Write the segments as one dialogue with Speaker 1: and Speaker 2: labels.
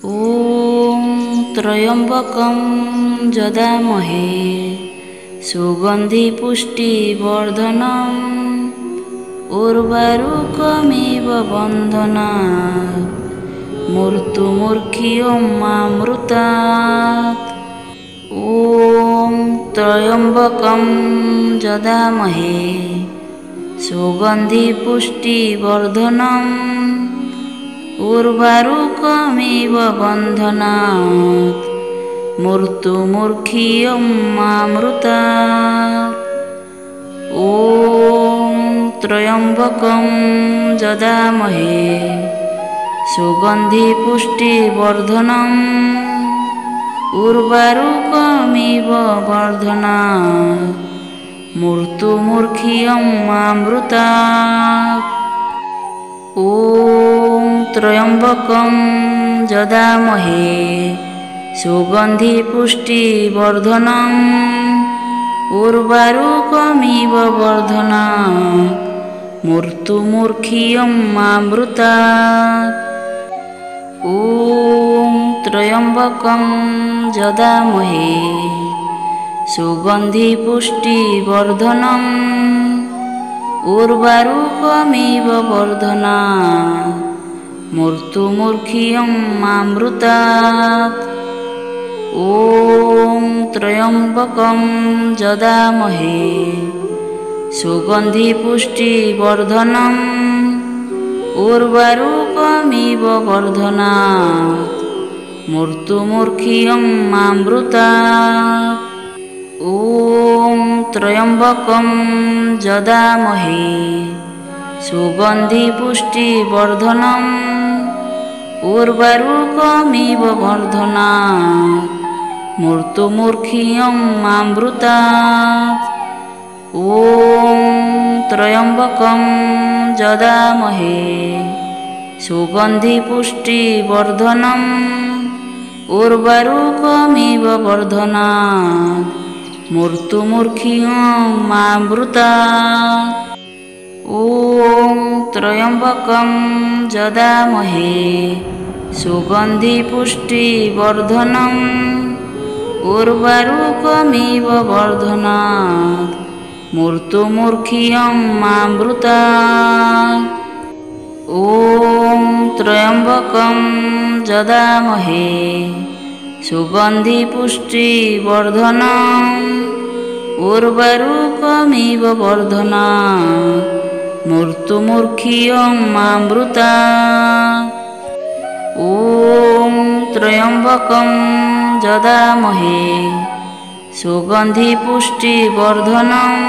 Speaker 1: ॐ त्र्यम्बकं यजामहे सुगन्धिपुष्टिवर्धनम् उर्वारुकमिव बन्धनात् मृत्युमुर्मुक्षीयमामृतात्। ॐ त्र्यम्बकं यजामहे सुगन्धिपुष्टिवर्धनम् उर्वारुकमिव बन्धनात् मृत्युमुर्मुक्षीयमामृतात्। ॐ त्र्यम्बकं यजामहे सुगन्धिपुष्टिवर्धनम् उर्वारुकमिव बन्धनात् मृत्युमुर्मुक्षीयमामृतात्। ॐ त्र्यम्बकं यजामहे सुगन्धिपुष्टिवर्धनम् उर्वारुकमिव बन्धनात् मृत्युमुर्मुक्षीयमामृतात्। ॐ त्र्यम्बकं यजामहे सुगन्धिपुष्टिवर्धनम् उर्वारुकमिव बन्धनात् मृत्युमुर्मुक्षीयमामृतात्। ॐ त्र्यम्बकं यजामहे सुगन्धिपुष्टिवर्धनम् उर्वारुकमिव बन्धनात् मृत्युमुर्मुक्षीयमामृतात्। ॐ त्र्यम्बकं यजामहे सुगन्धिपुष्टिवर्धनम् उर्वारुकमिव बन्धनात् मृत्युमुर्मुक्षीयमामृतात्। ॐ त्र्यम्बकं यजामहे सुगन्धिपुष्टिवर्धनम् उर्वारुकमिव बन्धनात् मृत्युमुर्मुक्षीयमामृतात्। ॐ त्र्यम्बकं यजामहे सुगन्धिपुष्टिवर्धनम् उर्वारुकमिव बन्धनात् मृत्युमुर्मुक्षीयमामृतात्। ॐ त्र्यम्बकं यजामहे सुगन्धिपुष्टिवर्धनम् उर्वारुकमिव बन्धनात् मृत्युमुर्मुक्षीयमामृतात्। ॐ त्र्यम्बकं यजामहे सुगन्धिपुष्टिवर्धनम्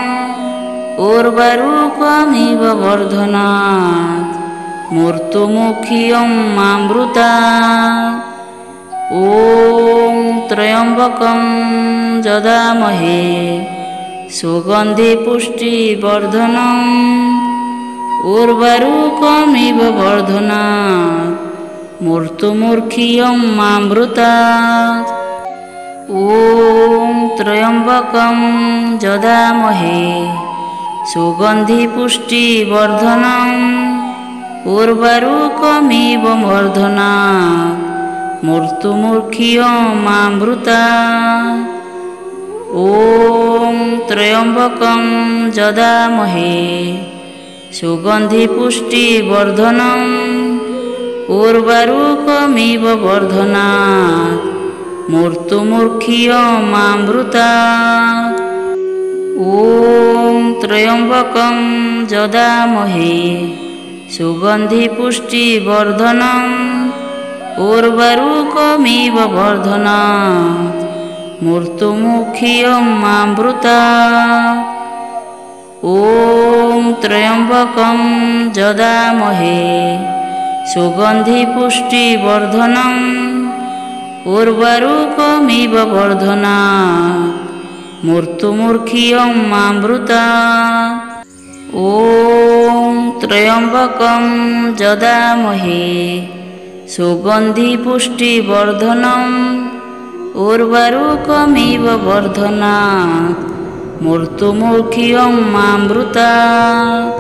Speaker 1: उर्वारुकमिव बन्धनात् मृत्युमुर्मुक्षीयमामृतात्। ॐ त्र्यम्बकं यजामहे सुगन्धिपुष्टिवर्धनम् उर्वारुकमिव बन्धनात् मृत्युमुर्मुक्षीयमामृतात्। ॐ त्र्यम्बकं यजामहे सुगन्धिपुष्टिवर्धनम् उर्वारुकमिव बन्धनात् मृत्युमुर्मुक्षीयमामृतात्। ॐ त्र्यम्बकं यजामहे सुगन्धिपुष्टिवर्धनम् उर्वारुकमिव बन्धनात् मृत्युमुर्मुक्षीयमामृतात्। ॐ त्र्यम्बकं यजामहे सुगन्धिपुष्टिवर्धनम् उर्वारुकमिव बन्धनात् मृत्युमुर्मुक्षीयमामृतात्। ॐ त्र्यम्बकं यजामहे सुगन्धिपुष्टिवर्धनम् उर्वारुकमिव बन्धनात् मृत्युमुर्मुक्षीयमामृतात्। ॐ त्र्यम्बकं यजामहे सुगन्धिपुष्टिवर्धनम् उर्वारुकमिव बन्धनात् मृत्युमुर्मुक्षीयमामृतात्।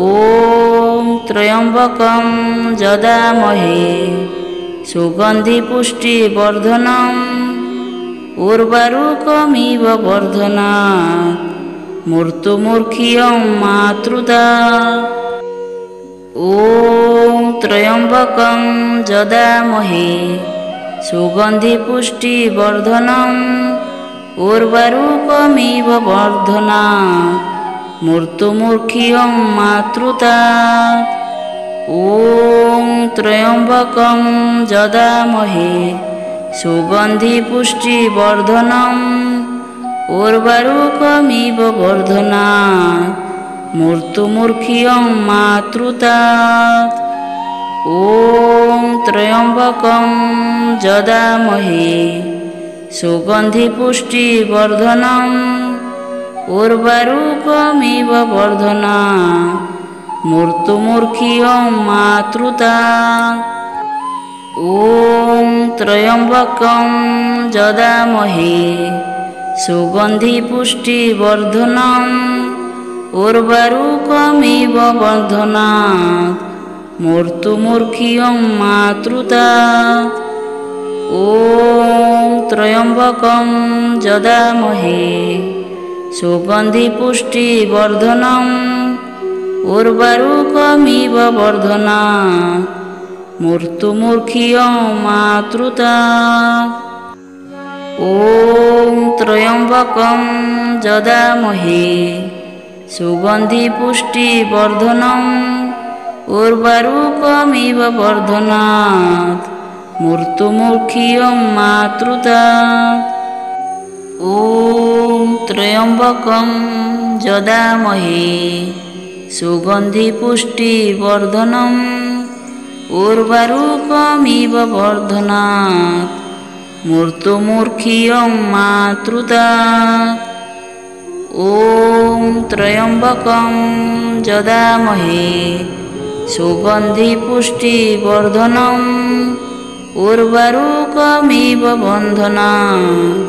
Speaker 1: ॐ त्र्यम्बकं यजामहे सुगन्धिपुष्टिवर्धनम् उर्वारुकमिव वर्धनात् मृत्युमुर्खियं मातृता। ॐ त्र्यम्बकं यजामहे सुगन्धिपुष्टिवर्धनम् उर्वारुकमिव वर्धनात् मृत्युमुर्खियं मातृता। ॐ त्र्यम्बकं यजामहे सुगन्धिपुष्टिवर्धनम् उर्वारुकमिव वर्धनात् मृत्युमुर्खियं मातृता। ॐ त्र्यम्बकं यजामहे सुगन्धिपुष्टिवर्धनम् उर्वारुकमिव वर्धनात् मृत्युमुर्खियं मातृता। ॐ त्र्यम्बकं यजामहे सुगन्धिपुष्टिवर्धनम् उर्वारुकमिव वर्धनात् मृत्युमुर्खियं मातृता। ॐ त्र्यम्बकं यजामहे सुगन्धिपुष्टिवर्धनम् उर्वारुकमिव वर्धनात् मृत्युमुर्खियं मातृता। ॐ त्र्यम्बकं यजामहे सुगन्धिपुष्टिवर्धनम् उर्वारुकमिव वर्धनात् मृत्युमुर्खियं मातृता। ॐ त्र्यम्बकं यजामहे सुगन्धिपुष्टिवर्धनम् उर्वारुकमिव वर्धनात् मृत्युमुर्खियं मातृता। ॐ त्र्यम्बकं यजामहे सुगन्धिपुष्टिवर्धनम् उर्वारुकमिव वर्धनात्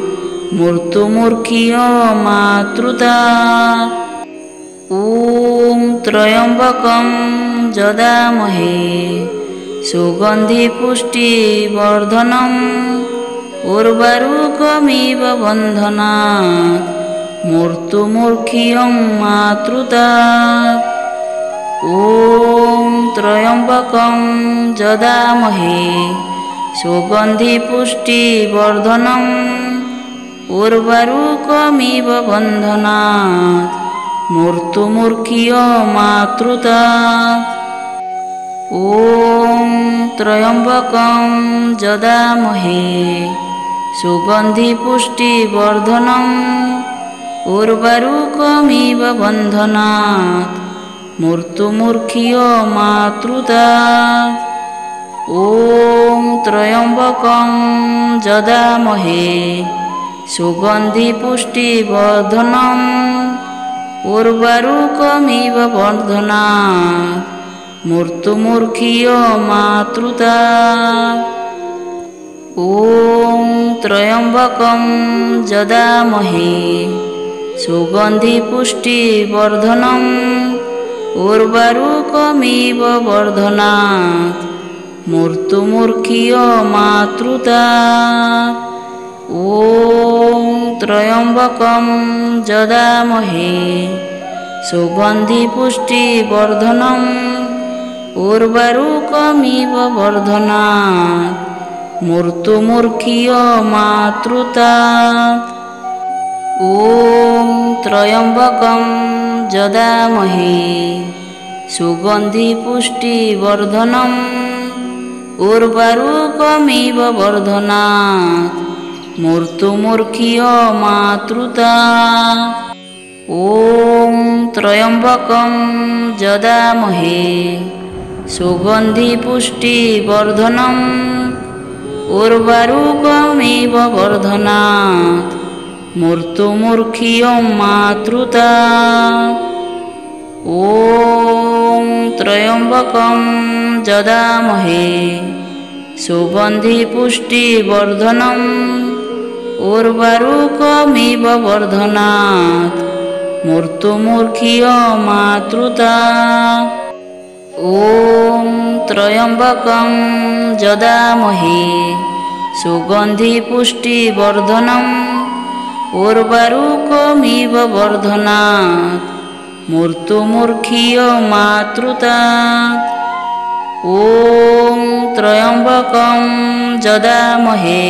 Speaker 1: मृत्युमुर्खियं मातृता। ॐ त्र्यम्बकं यजामहे सुगन्धिपुष्टिवर्धनम् उर्वारुकमिव वर्धनात् मृत्युमुर्खियं मातृता। ॐ त्र्यम्बकं यजामहे सुगन्धिपुष्टिवर्धनम् उर्वारुकमिव वर्धनात् मृत्युमुर्खियं मातृता। ॐ त्र्यम्बकं यजामहे सुगन्धिपुष्टिवर्धनम् उर्वारुकमिव वर्धनात् मृत्युमुर्खियं मातृता। ॐ त्र्यम्बकं यजामहे सुगन्धिपुष्टिवर्धनम् उर्वारुकमिव वर्धनात् मृत्युमुर्खियं मातृता। ॐ त्र्यम्बकं यजामहे सुगन्धिपुष्टिवर्धनम् उर्वारुकमिव वर्धनात् मृत्युमुर्खियं मातृता। ॐ त्र्यम्बकं यजामहे सुगन्धिपुष्टिवर्धनम् उर्वारुकमिव वर्धनात् मृत्युमुर्खियं मातृता। ॐ त्र्यम्बकं यजामहे सुगन्धिपुष्टिवर्धनम् उर्वारुकमिव वर्धनात् मृत्युमुर्खियं मातृता। ॐ त्र्यम्बकं यजामहे सुगन्धिपुष्टिवर्धनम् उर्वारुकमिव वर्धनात् मृत्युमुर्खियं मातृता। ॐ त्र्यम्बकं यजामहे सुगन्धिपुष्टिवर्धनम् उर्वारुकमिव वर्धनात् मृत्युमुर्खियं मातृता। ॐ ॐ त्र्यम्बकं यजामहे सुगन्धिपुष्टिवर्धनम् उर्वारुकमिव वर्धनात् मृत्युमुर्खीयमातृतात् ॐ त्र्यम्बकं यजामहे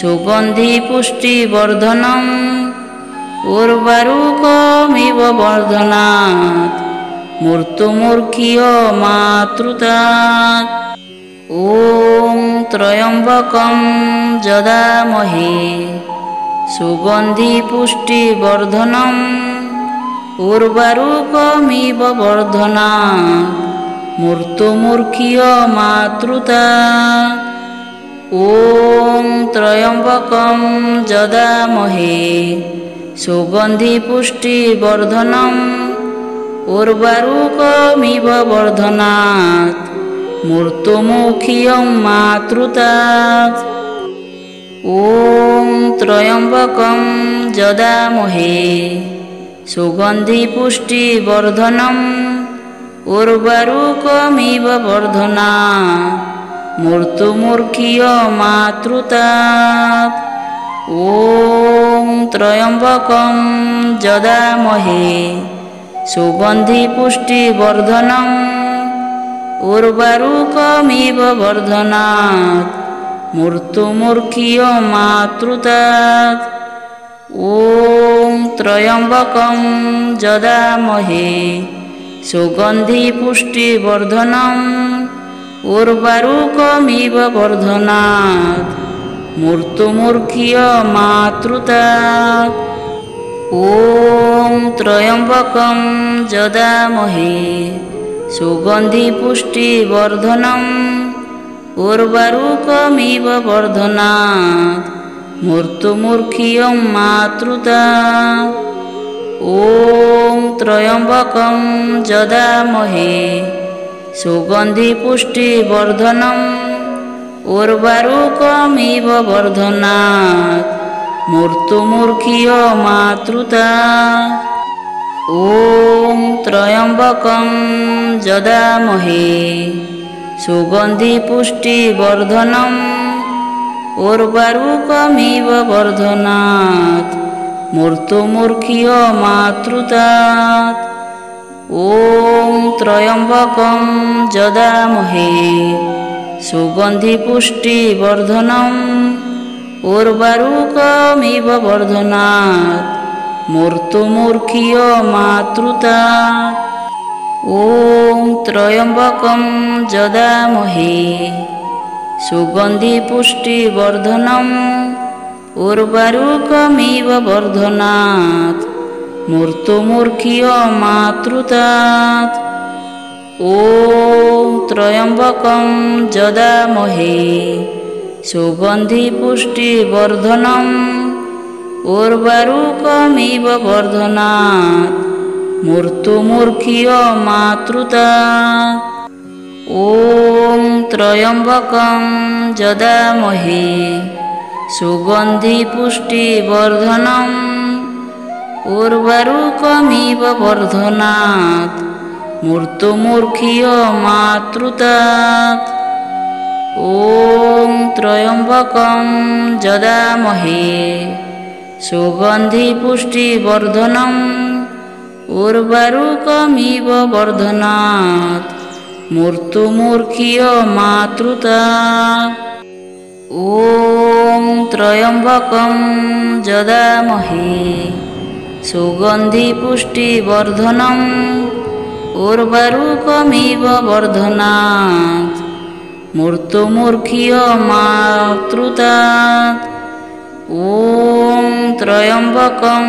Speaker 1: सुगन्धिपुष्टिवर्धनम् उर्वारुकमिव वर्धनात् मृत्युमुर्खीयमातृतात् ॐ त्र्यम्बकं यजामहे सुगन्धिपुष्टिवर्धनम् उर्वारुकमिव वर्धनात् मृत्युमुर्खीयमातृतात् ॐ त्र्यम्बकं यजामहे सुगन्धिपुष्टिवर्धनम् उर्वारुकमिव वर्धनात् मृत्युमुर्खीयमातृतात् ॐ त्र्यम्बकं यजामहे सुगन्धिपुष्टिवर्धनम् उर्वारुकमिव वर्धनात् मृत्युमुर्खीयमातृतात् ॐ त्र्यम्बकं यजामहे सुगन्धिपुष्टिवर्धनम् उर्वारुकमिव वर्धनात् मृत्युमुर्खीयमातृतात् ॐ त्र्यम्बकं यजामहे सुगन्धिपुष्टिवर्धनम् उर्वारुकमिव वर्धनात् मृत्युमुर्खीयमातृतात् ॐ त्र्यम्बकं यजामहे सुगन्धिपुष्टिवर्धनम् उर्वारुकमिव वर्धनात् मृत्युमुर्खीयमातृतात् ॐ त्र्यम्बकं यजामहे सुगन्धिपुष्टिवर्धनम् उर्वारुकमिव वर्धनात् मृत्युमुर्खीयमातृतात् ॐ त्र्यम्बकं यजामहे सुगन्धिपुष्टिवर्धनम् उर्वारुकमिव वर्धनात् मृत्युमुर्खीयमातृतात् ॐ त्र्यम्बकं यजामहे सुगन्धिपुष्टिवर्धनम् उर्वारुकमिव वर्धनात् मृत्युमुर्खीयमातृतात् ॐ त्र्यम्बकं यजामहे सुगन्धिपुष्टिवर्धनम् उर्वारुकमिव वर्धनात् मृत्युमुर्खीयमातृतात् ॐ त्र्यम्बकं यजामहे सुगन्धिपुष्टिवर्धनम् उर्वारुकमिव वर्धनात् मृत्युमुर्खीयमातृतात् ॐ त्र्यम्बकं यजामहे सुगन्धिपुष्टिवर्धनम् उर्वारुकमिव वर्धनात् मृत्युमुर्खीयमातृतात् ॐ त्र्यम्बकं यजामहे सुगन्धिपुष्टिवर्धनम् उर्वारुकमिव वर्धनात् मृत्युमुर्खीयमातृतात् ॐ त्र्यम्बकं यजामहे सुगन्धिपुष्टिवर्धनम् उर्वारुकमिव वर्धनात् मृत्युमुर्खीयमातृतात् ॐ त्र्यम्बकं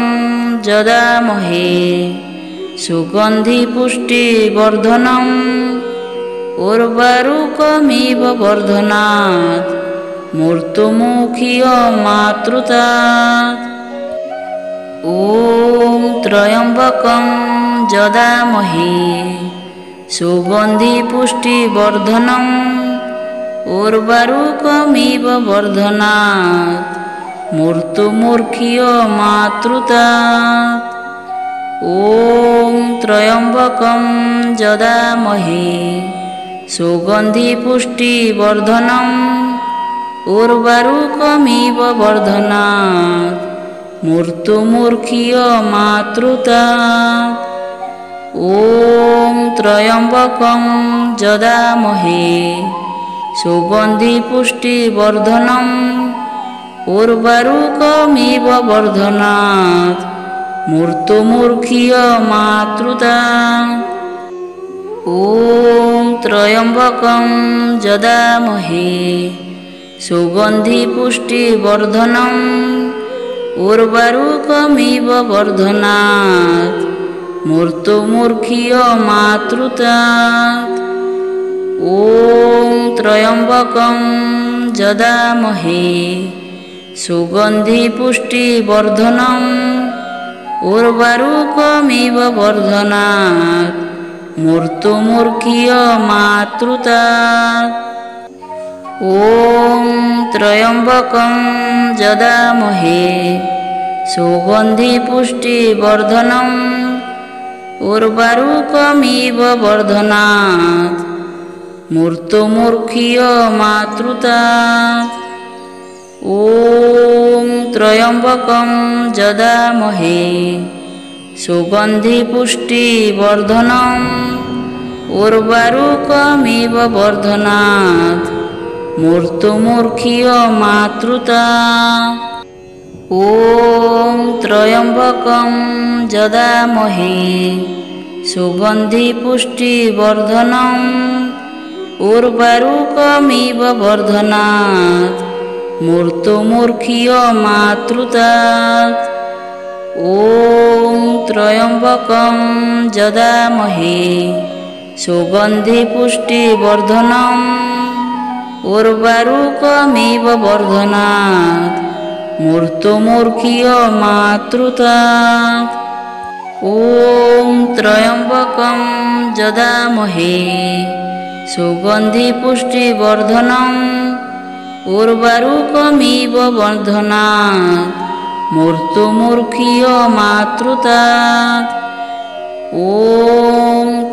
Speaker 1: यजामहे सुगन्धिपुष्टिवर्धनम् उर्वारुकमिव वर्धनात् मृत्युमुर्खीयमातृतात् ॐ त्र्यम्बकं यजामहे सुगन्धिपुष्टिवर्धनम् उर्वारुकमिव वर्धनात् मृत्युमुर्खीयमातृतात् ॐ त्र्यम्बकं यजामहे सुगन्धिपुष्टिवर्धनम् उर्वारुकमिव वर्धनात् मृत्युमुर्खीयमातृतात् ॐ त्र्यम्बकं यजामहे सुगन्धिपुष्टिवर्धनम् उर्वारुकमिव वर्धनात् मृत्युमुर्खीयमातृतात् ॐ त्र्यम्बकं यजामहे सुगन्धिपुष्टिवर्धनम् उर्वारुकमिव वर्धनात् मृत्युमुर्खीयमातृतात् ॐ त्र्यम्बकं यजामहे सुगन्धिपुष्टिवर्धनम् उर्वारुकमिव वर्धनात् मृत्युमुर्खीयमातृतात् ॐ त्र्यम्बकं यजामहे सुगन्धिपुष्टिवर्धनम् उर्वारुकमिव वर्धनात् मृत्युमुर्खीयमातृतात् ॐ त्र्यम्बकं यजामहे सुगन्धिपुष्टिवर्धनम् उर्वारुकमिव वर्धनात् मृत्युमुर्खीयमातृतात् ॐ त्र्यम्बकं यजामहे सुगन्धिपुष्टिवर्धनम् उर्वारुकमिव वर्धनात् मृत्युमुर्खीयमातृतात् ॐ त्र्यम्बकं यजामहे सुगन्धिपुष्टिवर्धनम् उर्वारुकमिव वर्धनात् मृत्युमुर्खीयमातृतात् ॐ त्र्यम्बकं यजामहे सुगन्धिपुष्टिवर्धनम् उर्वारुकमिव वर्धनात् मृत्युमुर्खीयमातृतात् ॐ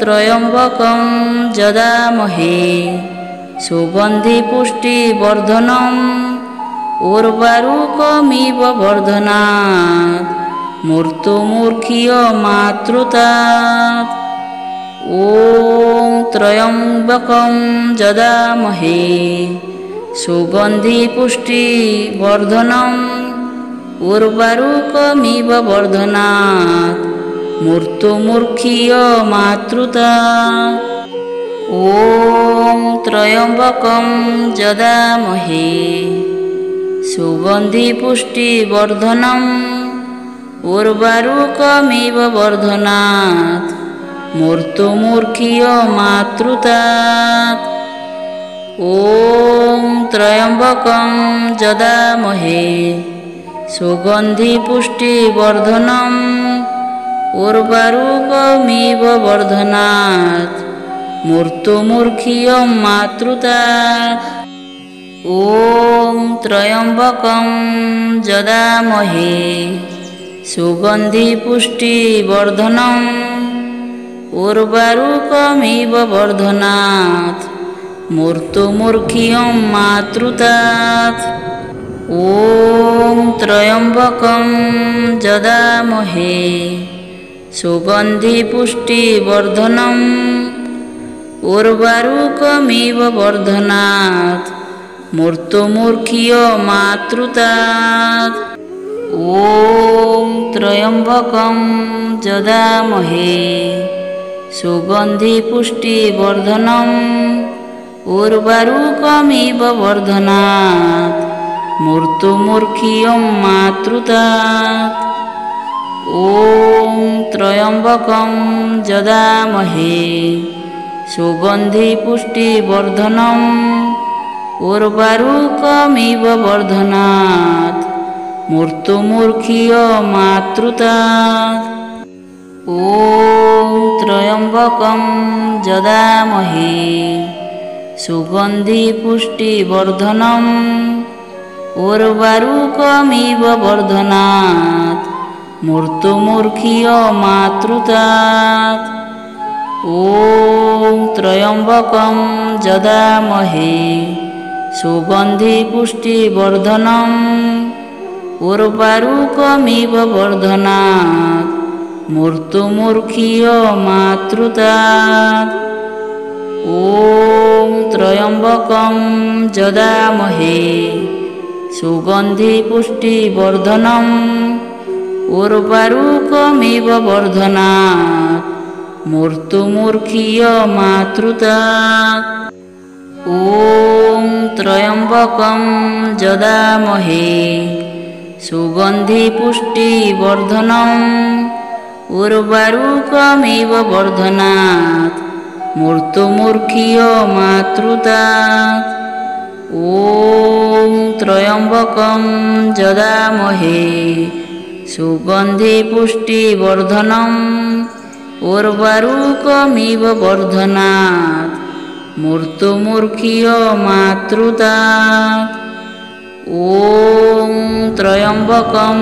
Speaker 1: त्र्यम्बकं यजामहे सुगन्धिपुष्टिवर्धनम् उर्वारुकमिव वर्धनात् मृत्युमुर्खीयमातृतात् ॐ त्र्यम्बकं यजामहे सुगन्धिपुष्टिवर्धनम् उर्वारुकमिव वर्धनात् मृत्युमुर्खीयमातृतात् ॐ त्र्यम्बकं यजामहे सुगन्धिपुष्टिवर्धनम् उर्वारुकमिव वर्धनात् मृत्युमुर्खीयमातृतात् ॐ त्र्यम्बकं यजामहे सुगन्धिपुष्टिवर्धनम् उर्वारुकमिव वर्धनात् मृत्युमुर्खीयमातृतात् ॐ त्र्यम्बकं यजामहे सुगन्धिपुष्टिवर्धनम् उर्वारुकमिव वर्धनात् मृत्युमुर्खीयमातृतात् ॐ त्र्यम्बकं यजामहे सुगन्धिपुष्टिवर्धनम् उर्वारुकमिव वर्धनात् मृत्युमुर्खीयमातृतात् ॐ त्र्यम्बकं यजामहे सुगन्धिपुष्टिवर्धनम् उर्वारुकमिव वर्धनात् मृत्युमुर्खीयमातृतात् ॐ त्र्यम्बकं यजामहे सुगन्धिपुष्टिवर्धनम् उर्वारुकमिव वर्धनात् मृत्युमुर्खीयमातृतात् ॐ त्र्यम्बकं यजामहे सुगन्धिपुष्टिवर्धनम् उर्वारुकमिव वर्धनात् मृत्युमुर्खीय मातृतात्। ॐ त्र्यम्बकं यजामहे सुगन्धिपुष्टिवर्धनम् उर्वारुकमिव वर्धनात् मृत्युमुर्खीय मातृतात्। ॐ त्र्यम्बकं यजामहे सुगन्धिपुष्टिवर्धनम् उर्वारुकमिव वर्धनात् मृत्युमुर्खीय मातृतात्। ॐ त्र्यम्बकं यजामहे सुगन्धिपुष्टिवर्धनम् उर्वारुकमिव वर्धनात् मृत्युमुर्खीय मातृतात्। ॐ त्र्यम्बकं यजामहे सुगन्धिपुष्टिवर्धनम् उर्वारुकमिव वर्धनात् मृत्युमुर्खीय मातृतात्। ॐ त्र्यम्बकं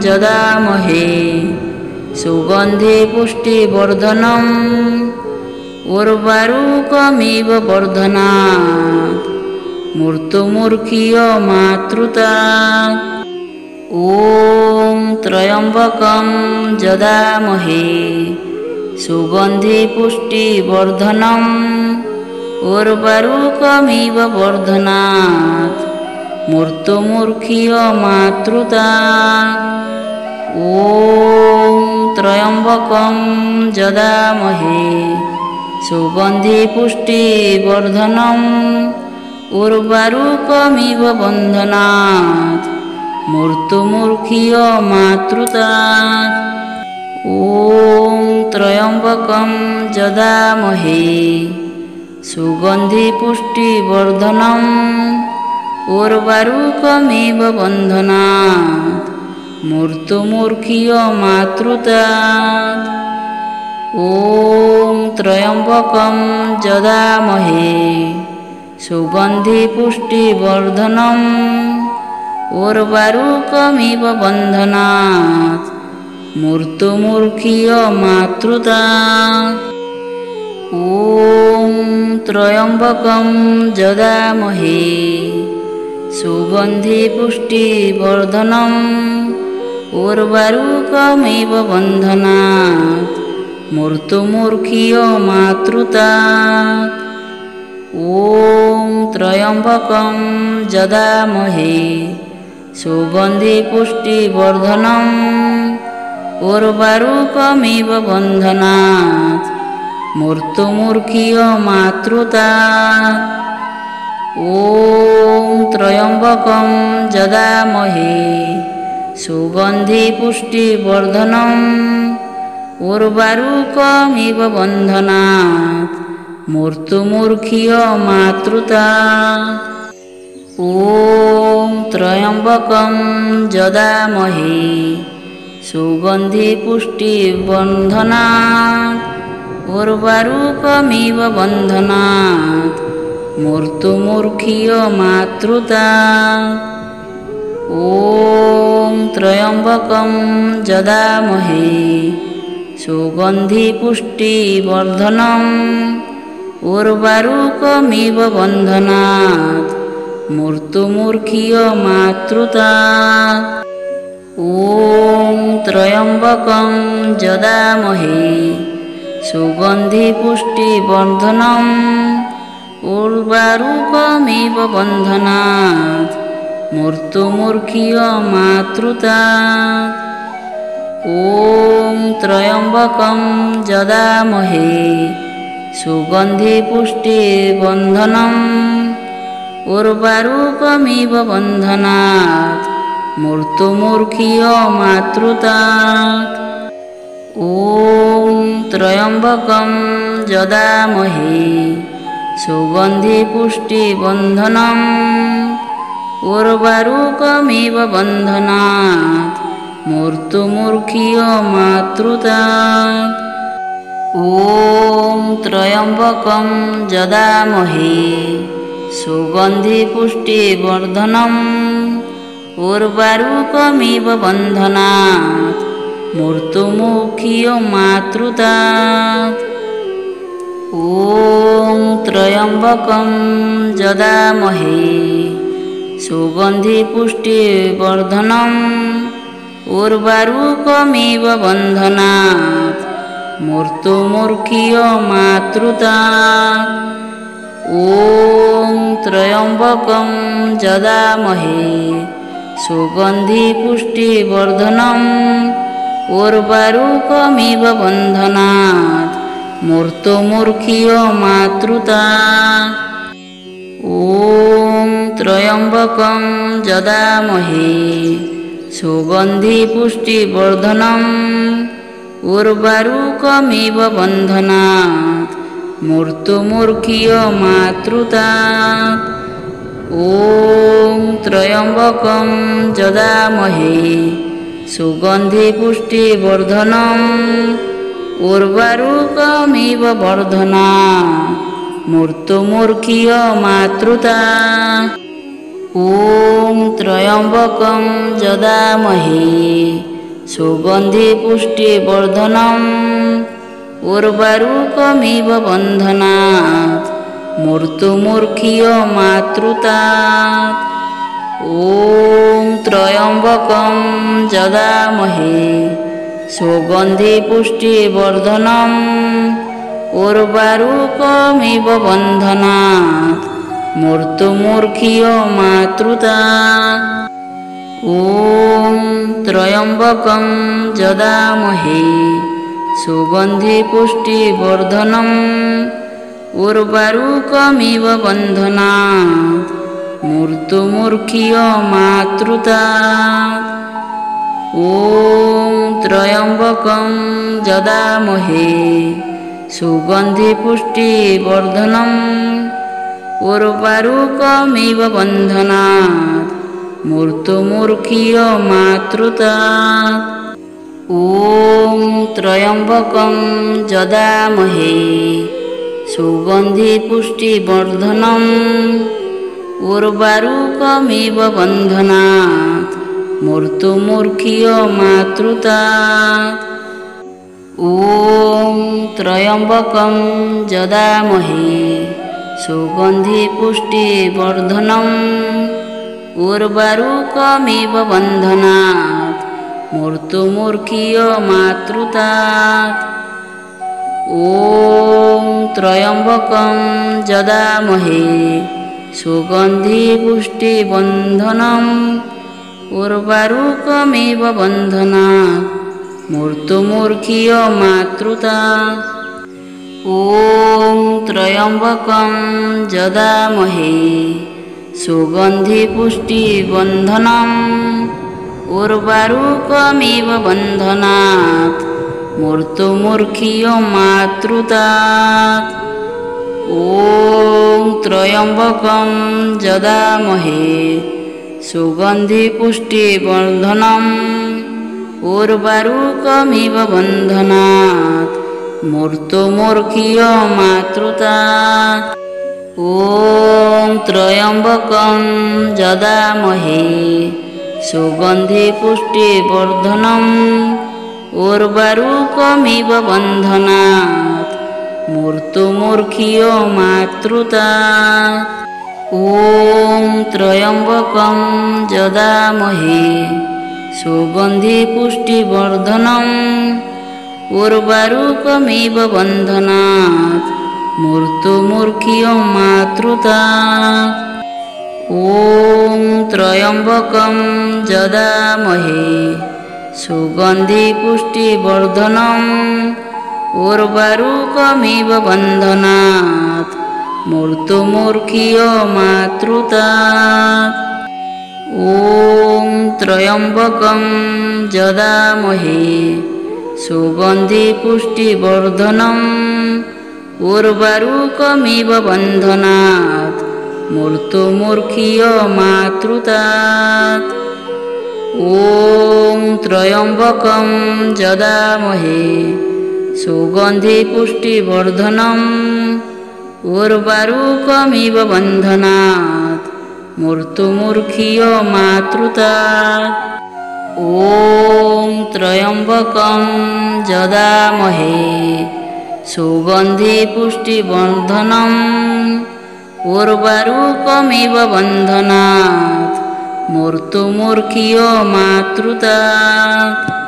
Speaker 1: यजामहे सुगन्धिपुष्टिवर्धनम् उर्वारुकमिव वर्धनात् मृत्युमुर्खीय मातृतात्। ॐ त्र्यम्बकं यजामहे सुगन्धिपुष्टिवर्धनम् उर्वारुकमिव वर्धनात् मृत्युमुर्खीय मातृतात्। ॐ त्र्यम्बकं यजामहे सुगन्धिपुष्टिवर्धनम् उर्वारुकमिव वर्धनात् मृत्युमुर्खीय मातृतात्। ॐ त्र्यम्बकं यजामहे सुगन्धिपुष्टिवर्धनम् उर्वारुकमिव वर्धनात् मृत्युमुर्खीय मातृतात्। ॐ त्र्यम्बकं यजामहे सुगन्धिपुष्टिवर्धनम् उर्वारुकमिव वर्धनात् मृत्युमुर्खीय मातृतात्। ॐ त्र्यम्बकं यजामहे सुगन्धिपुष्टिवर्धनम् उर्वारुकमिव वर्धनात् मृत्युमुर्खीय मातृतात्। ॐ त्र्यम्बकं यजामहे सुगन्धिपुष्टिवर्धनम् उर्वारुकमिव वर्धनात् मृत्युमुर्खीय मातृतात्। ॐ त्र्यम्बकं यजामहे सुगन्धिपुष्टिवर्धनम् उर्वारुकमिव वर्धनात् मृत्युमुर्खीय मातृतात्। ॐ त्र्यम्बकं यजामहे सुगन्धिपुष्टिवर्धनात् उर्वारुकमिव वर्धनात् मृत्युमुर्खीय मातृतात्। ॐ त्र्यम्बकं यजामहे सुगन्धिपुष्टिवर्धनम् उर्वारुकमिव वर्धनात् मृत्युमुर्खीय मातृतात्। ॐ त्र्यम्बकं यजामहे सुगन्धिपुष्टिवर्धनम् उर्वारुकमिव वर्धनात् मृत्युमुर्खीय मातृतात्। ॐ त्र्यम्बकं यजामहे सुगन्धिपुष्टिवर्धनम् उर्वारुकमिव वर्धनात् मृत्युमुर्खीय मातृतात्। ॐ त्र्यम्बकं यजामहे सुगन्धिपुष्टिवर्धनम् उर्वारुकमिव वर्धनात् मृत्युमुर्खीय मातृतात्। ॐ त्र्यम्बकं यजामहे सुगन्धिपुष्टिवर्धनम् उर्वारुकमिव वर्धनात् मृत्युमुखीय मातृतात्। ॐ त्र्यम्बकं यजामहे सुगन्धिपुष्टिवर्धनम् उर्वारुकमिव बन्धनात् मृत्युमुखीय मातृतात्। ॐ त्र्यम्बकं यजामहे सुगन्धिपुष्टिवर्धनम् उर्वारुकमिव बन्धनात् मृत्युमुखीय मातृतात्। ॐ त्र्यम्बकं यजामहे सुगन्धिपुष्टिवर्धनम् उर्वारुकमिव बन्धनात् मृत्युमुखीय मातृतात्। ॐ त्र्यम्बकं यजामहे सुगन्धिपुष्टिवर्धनम् उर्वारुकमिव बन्धनात् मृत्युमुखीय मातृतात्। ॐ त्र्यम्बकं यजामहे सुगन्धिपुष्टिवर्धनम् उर्वारुकमिव बन्धनात् मृत्युमुखीय मातृतात्। ॐ त्र्यम्बकं यजामहे सुगन्धिपुष्टिवर्धनम् उर्वारुकमिव बन्धनात् मृत्युमुखीय मातृतात्। ॐ त्र्यम्बकं यजामहे सुगन्धिपुष्टिवर्धनम् उर्वारुकमिव बन्धनात् मृत्युमुखीय मातृतात्। ॐ त्र्यम्बकं यजामहे सुगन्धिपुष्टिवर्धनम् उर्वारुकमिव बन्धनात् मृत्युमुखीय मातृतात्। ॐ त्र्यम्बकं यजामहे सुगन्धिपुष्टिवर्धनम् उर्वारुकमिव बन्धनात् मृत्युमुखीय मातृतात्। ॐ त्र्यम्बकं यजामहे सुगन्धिपुष्टिवर्धनम् उर्वारुकमिव बन्धनात् मृत्युमुखीय मातृतात्। ॐ त्र्यम्बकं यजामहे सुगन्धिपुष्टिवर्धनम् उर्वारुकमिव बन्धनात् मृत्युमुखीय मातृतात्। ॐ त्र्यम्बकं यजामहे सुगन्धिपुष्टिवर्धनम् उर्वारुकमिव बन्धनात् मृत्युमुखीय मातृतात्। ॐ त्र्यम्बकं यजामहे सुगन्धिपुष्टिवर्धनम् उर्वारुकमिव बन्धनात् मृत्युमुखीय मातृतात्। ॐ त्र्यम्बकं यजामहे सुगन्धिपुष्टिवर्धनम् उर्वारुकमिव बन्धनात् मृत्युमुखीय मातृतात्। ॐ त्र्यम्बकं यजामहे सुगन्धिपुष्टिवर्धनम् उर्वारुकमिव बन्धनात् मृत्युमुखीय मातृतात्। ॐ त्र्यम्बकं यजामहे सुगन्धिपुष्टिवर्धनम् उर्वारुकमिव बन्धनात् मृत्युमुखीय मातृतात्। ॐ त्र्यम्बकं यजामहे सुगन्धिपुष्टिवर्धनम् उर्वारुकमिव बन्धनात् मृत्युमुखीय मातृतात्। ॐ त्र्यम्बकं यजामहे सुगन्धिपुष्टिवर्धनम् उर्वारुकमिव बन्धनात् मृत्युमुखीय मातृतात्। ॐ त्र्यम्बकं यजामहे सुगन्धि पुष्टिवर्धनम् उर्वारुकमिव बन्धनात् मृत्युमूर्च्छियो मातृतात्।